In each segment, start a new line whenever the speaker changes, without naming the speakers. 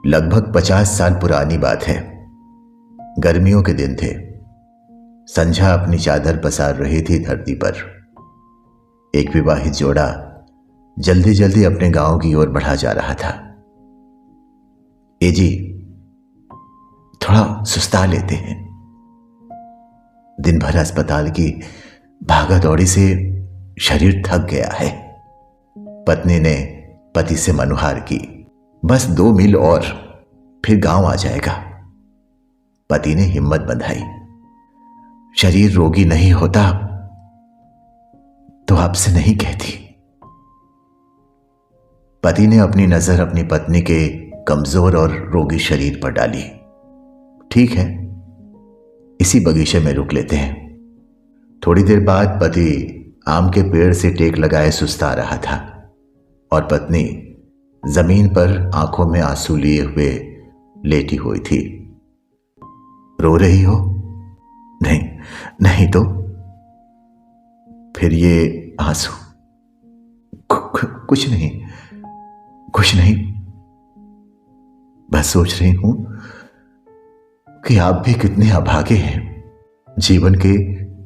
लगभग 50 साल पुरानी बात है। गर्मियों के दिन थे। संझा अपनी चादर पसार रही थी धरती पर। एक विवाहित जोड़ा जल्दी जल्दी अपने गांव की ओर बढ़ा जा रहा था। ए जी, थोड़ा सुस्ता लेते हैं। दिन भर अस्पताल की भागा दौड़ी से शरीर थक गया है। पत्नी ने पति से मनुहार की, बस 2 मील और फिर गांव आ जाएगा। पति ने हिम्मत बंधाई, शरीर रोगी नहीं होता तो आपसे नहीं कहती। पति ने अपनी नजर अपनी पत्नी के कमजोर और रोगी शरीर पर डाली। ठीक है, इसी बगीचे में रुक लेते हैं। थोड़ी देर बाद पति आम के पेड़ से टेक लगाए सुस्ता रहा था और पत्नी जमीन पर आंखों में आंसू लिए हुए लेटी हुई थी। रो रही हो? नहीं, नहीं तो फिर ये आंसू? कुछ नहीं, कुछ नहीं। बस सोच रही हूं कि आप भी कितने अभागे हैं। जीवन के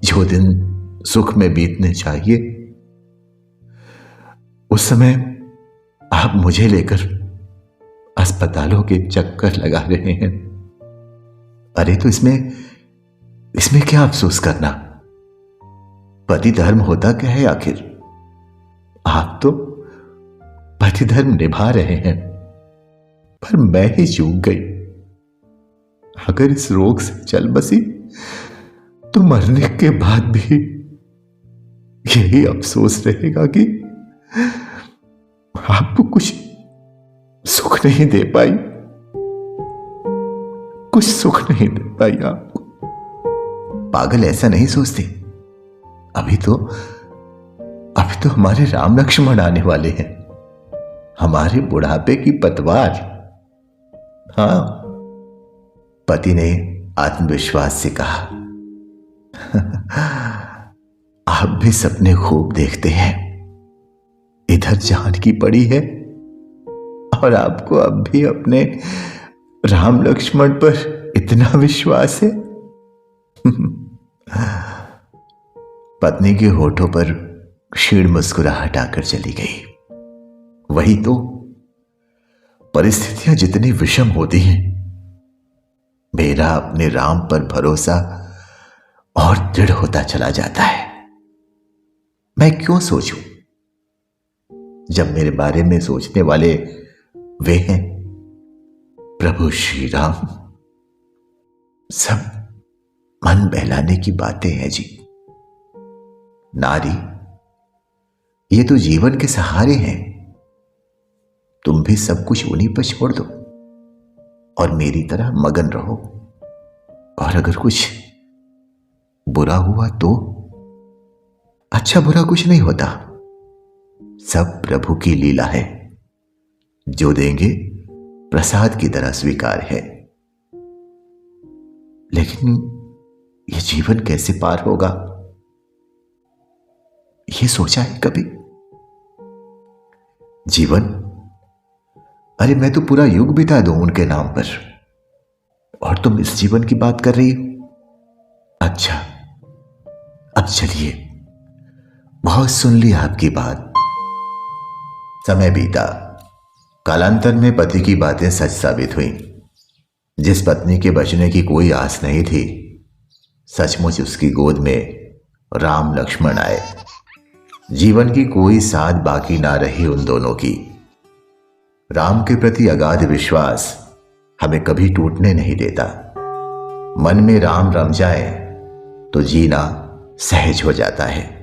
जो दिन सुख में बीतने चाहिए, उस समय आप मुझे लेकर अस्पतालों के चक्कर लगा रहे हैं। अरे तो इसमें क्या अफसोस करना? पति धर्म होता क्या है आखिर? आप तो पति धर्म निभा रहे हैं, पर मैं ही चूक गई। अगर इस रोग से चल बसी तो मरने के बाद भी यही अफसोस रहेगा कि आपको कुछ सुख नहीं दे पाई, कुछ सुख नहीं दे पाई आपको। पागल ऐसा नहीं सोचते। अभी तो हमारे राम लक्ष्मण आने वाले हैं, हमारे बुढ़ापे की पतवार। हाँ, पति ने आत्मविश्वास से कहा। आप भी सपने खूब देखते हैं। इधर जान की पड़ी है और आपको अब भी अपने राम लक्ष्मण पर इतना विश्वास है। पत्नी के होठों पर क्षीण मुस्कुराहट आकर चली गई। वही तो, परिस्थितियां जितनी विषम होती हैं, मेरा अपने राम पर भरोसा और दृढ़ होता चला जाता है। मैं क्यों सोचूं जब मेरे बारे में सोचने वाले वे हैं प्रभु श्री राम। सब मन बहलाने की बातें हैं जी। नारी, ये तो जीवन के सहारे हैं। तुम भी सब कुछ उन्हीं पर छोड़ दो और मेरी तरह मगन रहो। और अगर कुछ बुरा हुआ तो? अच्छा बुरा कुछ नहीं होता, सब प्रभु की लीला है। जो देंगे प्रसाद की तरह स्वीकार है। लेकिन यह जीवन कैसे पार होगा, यह सोचा है कभी? जीवन? अरे मैं तो पूरा युग बिता दूं उनके नाम पर, और तुम इस जीवन की बात कर रही हो? अच्छा, अब चलिए, बहुत सुन ली आपकी बात। समय बीता। कालांतर में पति की बातें सच साबित हुई। जिस पत्नी के बचने की कोई आस नहीं थी, सचमुच उसकी गोद में राम लक्ष्मण आए। जीवन की कोई साथ बाकी ना रही उन दोनों की। राम के प्रति अगाध विश्वास हमें कभी टूटने नहीं देता। मन में राम रम जाए तो जीना सहज हो जाता है।